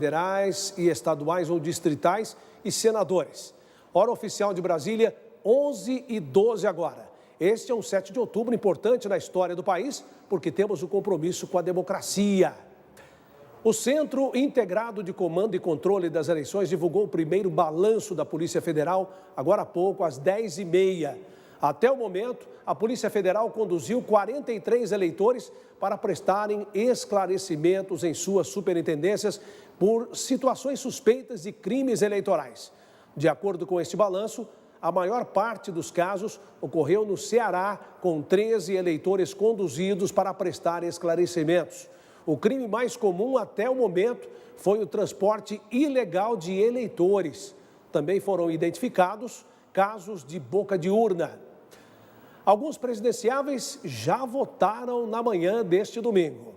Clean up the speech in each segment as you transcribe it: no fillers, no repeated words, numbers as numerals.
federais e estaduais ou distritais e senadores. Hora oficial de Brasília, 11h12 agora. Este é um 7 de outubro importante na história do país, porque temos o compromisso com a democracia. O Centro Integrado de Comando e Controle das Eleições divulgou o primeiro balanço da Polícia Federal, agora há pouco, às 10h30. Até o momento, a Polícia Federal conduziu 43 eleitores para prestarem esclarecimentos em suas superintendências por situações suspeitas de crimes eleitorais. De acordo com este balanço, a maior parte dos casos ocorreu no Ceará, com 13 eleitores conduzidos para prestar esclarecimentos. O crime mais comum até o momento foi o transporte ilegal de eleitores. Também foram identificados casos de boca de urna. Alguns presidenciáveis já votaram na manhã deste domingo.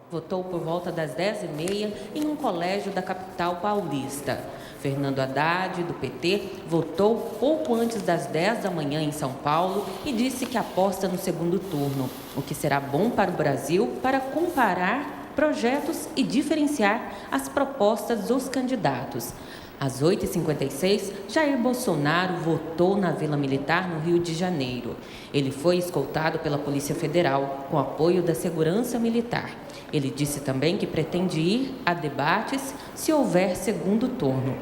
Votou por volta das 10h30 em um colégio da capital paulista. Fernando Haddad, do PT, votou pouco antes das 10 da manhã em São Paulo e disse que aposta no segundo turno, o que será bom para o Brasil para comparar projetos e diferenciar as propostas dos candidatos. Às 8h56, Jair Bolsonaro votou na Vila Militar, no Rio de Janeiro. Ele foi escoltado pela Polícia Federal, com apoio da Segurança Militar. Ele disse também que pretende ir a debates se houver segundo turno.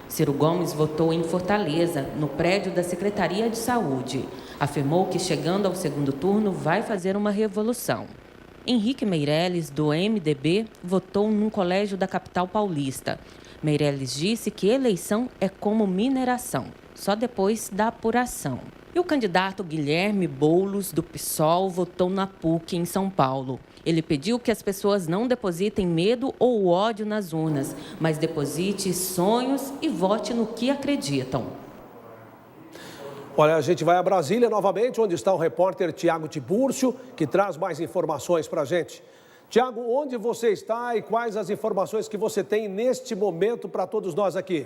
Ciro Gomes votou em Fortaleza, no prédio da Secretaria de Saúde. Afirmou que, chegando ao segundo turno, vai fazer uma revolução. Henrique Meirelles, do MDB, votou num colégio da capital paulista. Meirelles disse que eleição é como mineração, só depois da apuração. E o candidato Guilherme Boulos, do PSOL, votou na PUC, em São Paulo. Ele pediu que as pessoas não depositem medo ou ódio nas urnas, mas deposite sonhos e vote no que acreditam. Olha, a gente vai a Brasília novamente, onde está o repórter Tiago Tiburcio, que traz mais informações para a gente. Tiago, onde você está e quais as informações que você tem neste momento para todos nós aqui?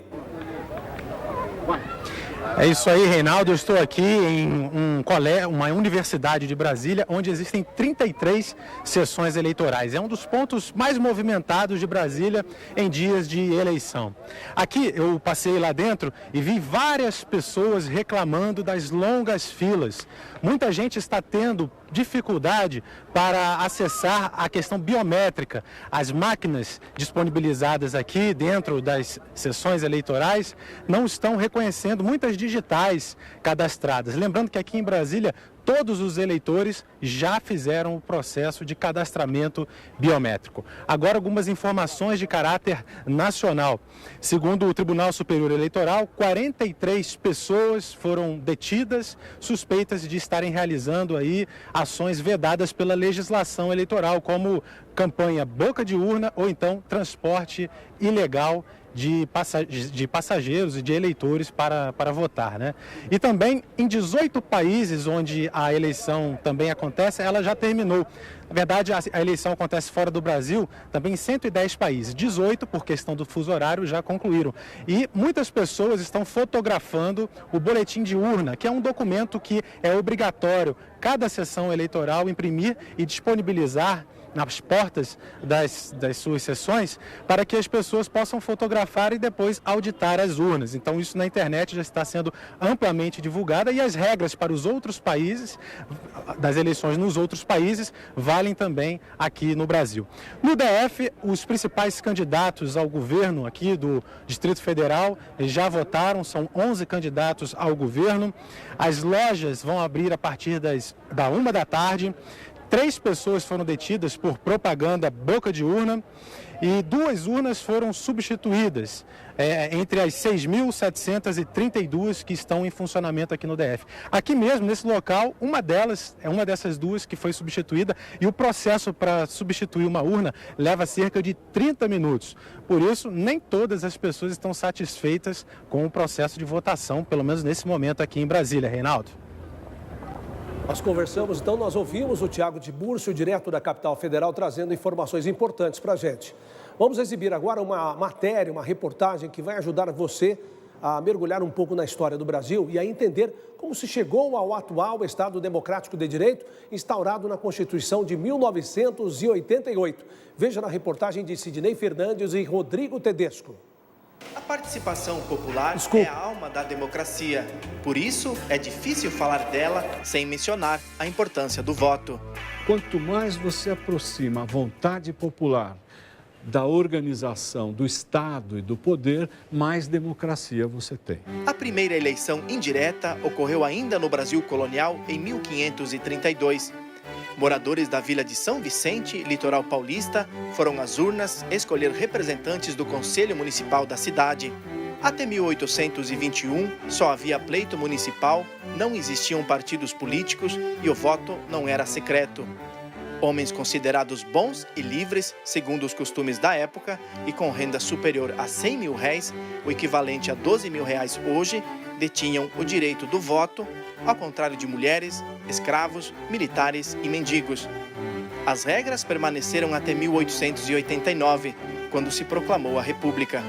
É isso aí, Reinaldo. Eu estou aqui em uma universidade de Brasília, onde existem 33 sessões eleitorais. É um dos pontos mais movimentados de Brasília em dias de eleição. Aqui eu passei lá dentro e vi várias pessoas reclamando das longas filas. Muita gente está tendo dificuldade para acessar a questão biométrica. As máquinas disponibilizadas aqui dentro das sessões eleitorais não estão reconhecendo muitas digitais cadastradas. Lembrando que aqui em Brasília todos os eleitores já fizeram o processo de cadastramento biométrico. Agora, algumas informações de caráter nacional. Segundo o Tribunal Superior Eleitoral, 43 pessoas foram detidas, suspeitas de estarem realizando aí ações vedadas pela legislação eleitoral, como campanha boca de urna ou então transporte ilegal de passageiros e de eleitores para votar, né? E também em 18 países onde a eleição também acontece, ela já terminou. Na verdade, a eleição acontece fora do Brasil, também em 110 países. 18, por questão do fuso horário, já concluíram. E muitas pessoas estão fotografando o boletim de urna, que é um documento que é obrigatório cada sessão eleitoral imprimir e disponibilizar nas portas das suas sessões, para que as pessoas possam fotografar e depois auditar as urnas. Então isso na internet já está sendo amplamente divulgado e as regras para os outros países, das eleições nos outros países, valem também aqui no Brasil. No DF, os principais candidatos ao governo aqui do Distrito Federal já votaram, são 11 candidatos ao governo. As lojas vão abrir a partir da 1 da tarde. 3 pessoas foram detidas por propaganda boca de urna e 2 urnas foram substituídas entre as 6.732 que estão em funcionamento aqui no DF. Aqui mesmo, nesse local, uma dessas 2 que foi substituída, e o processo para substituir uma urna leva cerca de 30 minutos. Por isso, nem todas as pessoas estão satisfeitas com o processo de votação, pelo menos nesse momento aqui em Brasília, Reinaldo. Nós conversamos, então nós ouvimos o Tiago Tiburcio, direto da capital federal, trazendo informações importantes para a gente. Vamos exibir agora uma matéria, uma reportagem que vai ajudar você a mergulhar um pouco na história do Brasil e a entender como se chegou ao atual Estado Democrático de Direito, instaurado na Constituição de 1988. Veja na reportagem de Sidney Fernandes e Rodrigo Tedesco. A participação popular é a alma da democracia. Por isso, é difícil falar dela sem mencionar a importância do voto. Quanto mais você aproxima a vontade popular da organização do Estado e do poder, mais democracia você tem. A primeira eleição indireta ocorreu ainda no Brasil colonial em 1532. Moradores da vila de São Vicente, litoral paulista, foram às urnas escolher representantes do Conselho Municipal da cidade. Até 1821, só havia pleito municipal, não existiam partidos políticos e o voto não era secreto. Homens considerados bons e livres, segundo os costumes da época, e com renda superior a 100 mil réis, o equivalente a 12 mil reais hoje, detinham o direito do voto, ao contrário de mulheres, escravos, militares e mendigos. As regras permaneceram até 1889, quando se proclamou a República.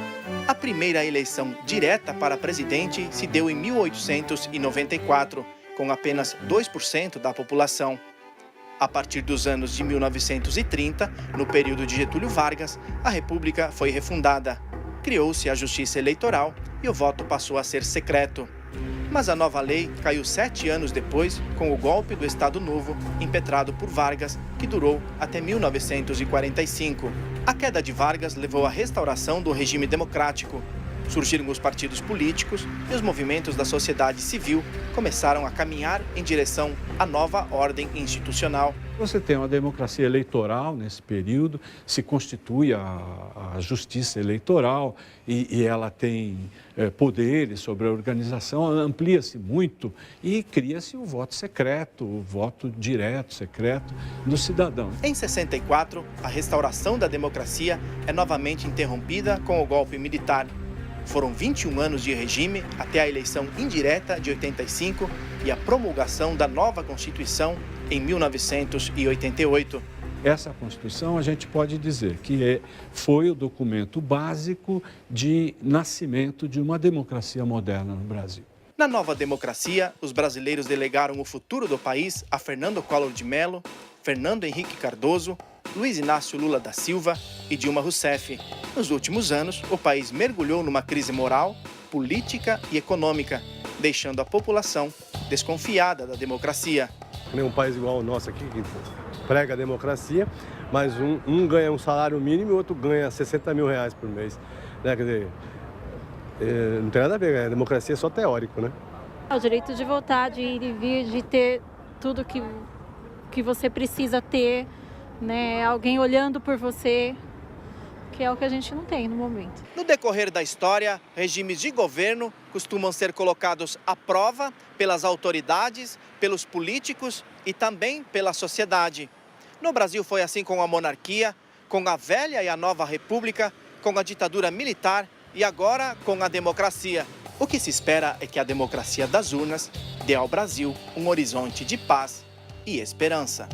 A primeira eleição direta para presidente se deu em 1894, com apenas 2% da população. A partir dos anos de 1930, no período de Getúlio Vargas, a República foi refundada. Criou-se a Justiça Eleitoral e o voto passou a ser secreto. Mas a nova lei caiu 7 anos depois, com o golpe do Estado Novo, impetrado por Vargas, que durou até 1945. A queda de Vargas levou à restauração do regime democrático. Surgiram os partidos políticos e os movimentos da sociedade civil começaram a caminhar em direção à nova ordem institucional. Você tem uma democracia eleitoral nesse período, se constitui a justiça eleitoral e ela tem poderes sobre a organização, amplia-se muito e cria-se o voto secreto, o voto direto, secreto do cidadão. Em 64, a restauração da democracia é novamente interrompida com o golpe militar. Foram 21 anos de regime até a eleição indireta de 85 e a promulgação da nova Constituição em 1988. Essa Constituição a gente pode dizer que foi o documento básico de nascimento de uma democracia moderna no Brasil. Na nova democracia, os brasileiros delegaram o futuro do país a Fernando Collor de Mello, Fernando Henrique Cardoso, Luiz Inácio Lula da Silva e Dilma Rousseff. Nos últimos anos, o país mergulhou numa crise moral, política e econômica, deixando a população desconfiada da democracia. Um país igual ao nosso aqui, que prega a democracia, mas um ganha um salário mínimo e o outro ganha 60 mil reais por mês. Quer dizer, não tem nada a ver, a democracia é só teórico, né? O direito de votar, de ir e vir, de ter tudo que você precisa ter, né? Alguém olhando por você, que é o que a gente não tem no momento. No decorrer da história, regimes de governo costumam ser colocados à prova pelas autoridades, pelos políticos e também pela sociedade. No Brasil foi assim com a monarquia, com a velha e a nova república, com a ditadura militar e agora com a democracia. O que se espera é que a democracia das urnas dê ao Brasil um horizonte de paz e esperança.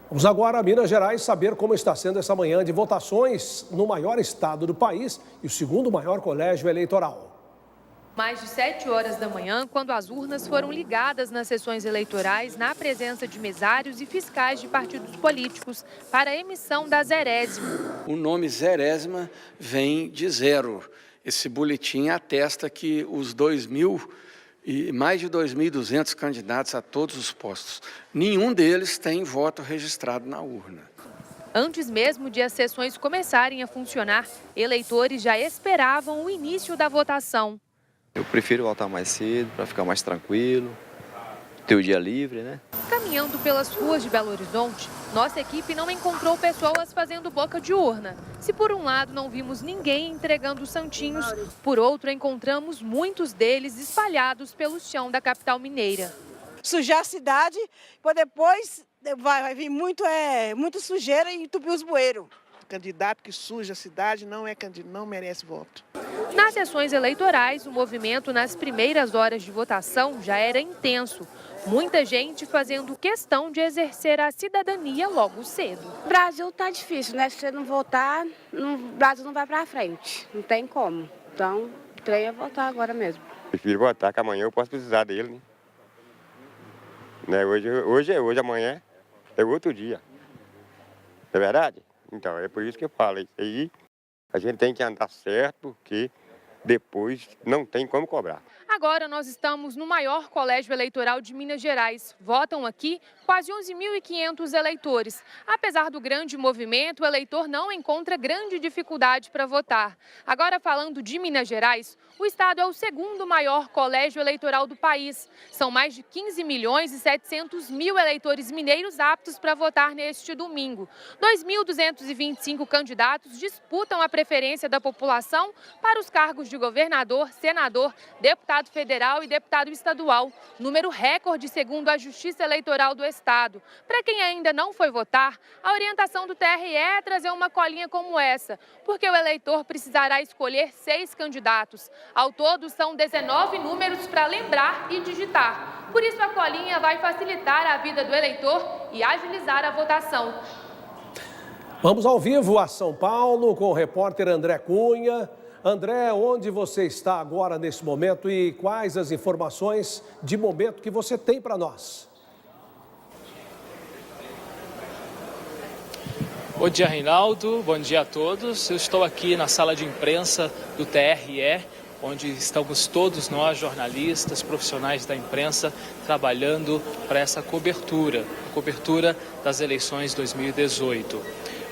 Vamos agora a Minas Gerais saber como está sendo essa manhã de votações no maior estado do país e o segundo maior colégio eleitoral. Mais de 7 horas da manhã, quando as urnas foram ligadas nas sessões eleitorais, na presença de mesários e fiscais de partidos políticos, para a emissão da zerésima. O nome zerésima vem de zero. Esse boletim atesta que os 2.000 e mais de 2.200 candidatos a todos os postos, nenhum deles tem voto registrado na urna. Antes mesmo de as sessões começarem a funcionar, eleitores já esperavam o início da votação. Eu prefiro voltar mais cedo, para ficar mais tranquilo, ter o dia livre, né? Caminhando pelas ruas de Belo Horizonte, nossa equipe não encontrou pessoas fazendo boca de urna. Se por um lado não vimos ninguém entregando os santinhos, por outro encontramos muitos deles espalhados pelo chão da capital mineira. Sujar a cidade, depois vai vir muito sujeira e entupir os bueiros. candidato que suja a cidade, não merece voto. Nas sessões eleitorais, o movimento nas primeiras horas de votação já era intenso. Muita gente fazendo questão de exercer a cidadania logo cedo. O Brasil tá difícil, né? Se você não votar, o Brasil não vai para frente. Não tem como. Então, treino é votar agora mesmo. Prefiro votar, que amanhã eu posso precisar dele, né? Hoje é hoje, amanhã é outro dia. Não é verdade? Então, é por isso que eu falo. Isso aí, a gente tem que andar certo, porque depois não tem como cobrar. Agora nós estamos no maior colégio eleitoral de Minas Gerais. Votam aqui quase 11.500 eleitores. Apesar do grande movimento, o eleitor não encontra grande dificuldade para votar. Agora, falando de Minas Gerais, o estado é o segundo maior colégio eleitoral do país. São mais de 15.700.000 eleitores mineiros aptos para votar neste domingo. 2.225 candidatos disputam a preferência da população para os cargos de governador, senador, deputado federal e deputado estadual. Número recorde segundo a Justiça Eleitoral do Estado. Para quem ainda não foi votar, a orientação do TRE é trazer uma colinha como essa, porque o eleitor precisará escolher 6 candidatos. Ao todo, são 19 números para lembrar e digitar. Por isso, a colinha vai facilitar a vida do eleitor e agilizar a votação. Vamos ao vivo a São Paulo com o repórter André Cunha. André, onde você está agora nesse momento e quais as informações de momento que você tem para nós? Bom dia, Reinaldo. Bom dia a todos. Eu estou aqui na sala de imprensa do TRE, onde estamos todos nós, jornalistas, profissionais da imprensa, trabalhando para essa cobertura das eleições 2018.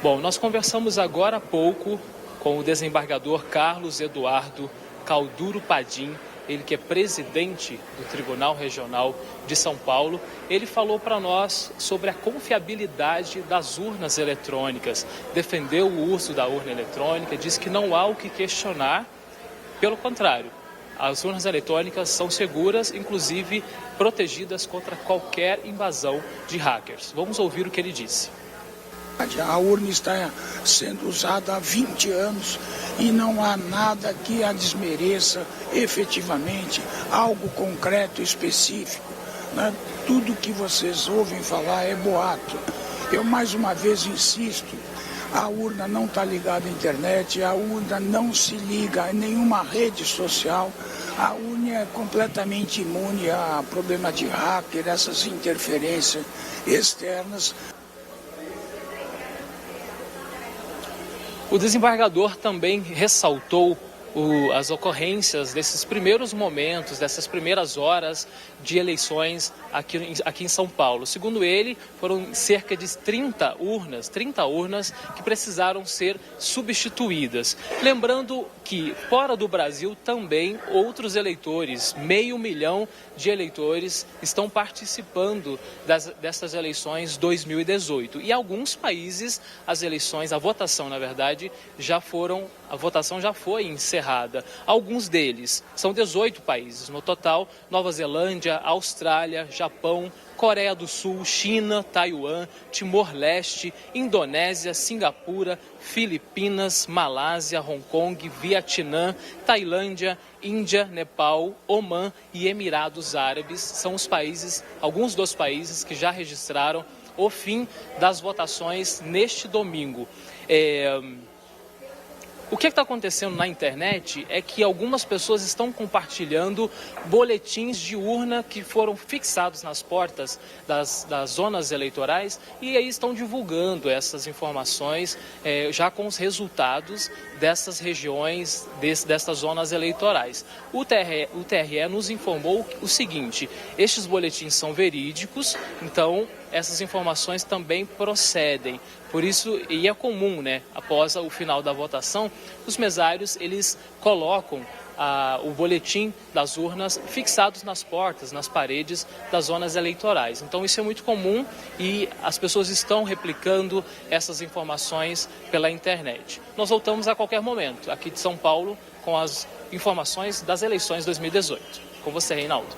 Bom, nós conversamos agora há pouco com o desembargador Carlos Eduardo Calduro Padim, ele que é presidente do Tribunal Regional de São Paulo. Ele falou para nós sobre a confiabilidade das urnas eletrônicas, defendeu o uso da urna eletrônica, disse que não há o que questionar, pelo contrário, as urnas eletrônicas são seguras, inclusive protegidas contra qualquer invasão de hackers. Vamos ouvir o que ele disse. A urna está sendo usada há 20 anos e não há nada que a desmereça efetivamente, algo concreto, específico, né? Tudo que vocês ouvem falar é boato. Eu mais uma vez insisto, a urna não está ligada à internet, a urna não se liga a nenhuma rede social, a urna é completamente imune a problema de hacker, essas interferências externas. O desembargador também ressaltou as ocorrências desses primeiros momentos, dessas primeiras horas de eleições aqui em São Paulo. Segundo ele, foram cerca de 30 urnas que precisaram ser substituídas. Lembrando que, fora do Brasil, também outros eleitores, 500 mil de eleitores, estão participando dessas eleições 2018. E em alguns países, a votação, na verdade, a votação já foi encerrada. Alguns deles, são 18 países no total: Nova Zelândia, Austrália, Japão, Coreia do Sul, China, Taiwan, Timor-Leste, Indonésia, Singapura, Filipinas, Malásia, Hong Kong, Vietnã, Tailândia, Índia, Nepal, Omã e Emirados Árabes. São alguns dos países que já registraram o fim das votações neste domingo. O que está acontecendo na internet é que algumas pessoas estão compartilhando boletins de urna que foram fixados nas portas das zonas eleitorais e aí estão divulgando essas informações já com os resultados dessas regiões, dessas zonas eleitorais. O TRE nos informou o seguinte: estes boletins são verídicos, então essas informações também procedem. Por isso, e é comum, né, após o final da votação, os mesários eles colocam o boletim das urnas fixados nas portas, nas paredes das zonas eleitorais. Então isso é muito comum e as pessoas estão replicando essas informações pela internet. Nós voltamos a qualquer momento, aqui de São Paulo, com as informações das eleições 2018. Com você, Reinaldo.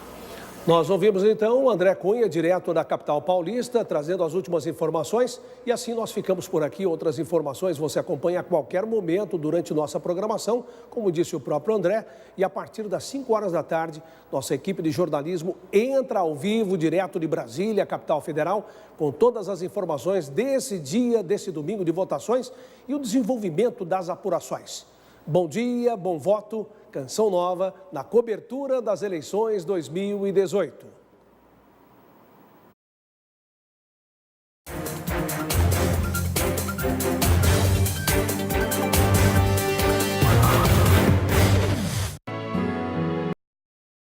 Nós ouvimos então o André Cunha, direto da capital paulista, trazendo as últimas informações. E assim nós ficamos por aqui. Outras informações você acompanha a qualquer momento durante nossa programação, como disse o próprio André. E a partir das 5 horas da tarde, nossa equipe de jornalismo entra ao vivo, direto de Brasília, capital federal, com todas as informações desse dia, desse domingo de votações e o desenvolvimento das apurações. Bom dia, bom voto, Canção Nova, na cobertura das eleições 2018.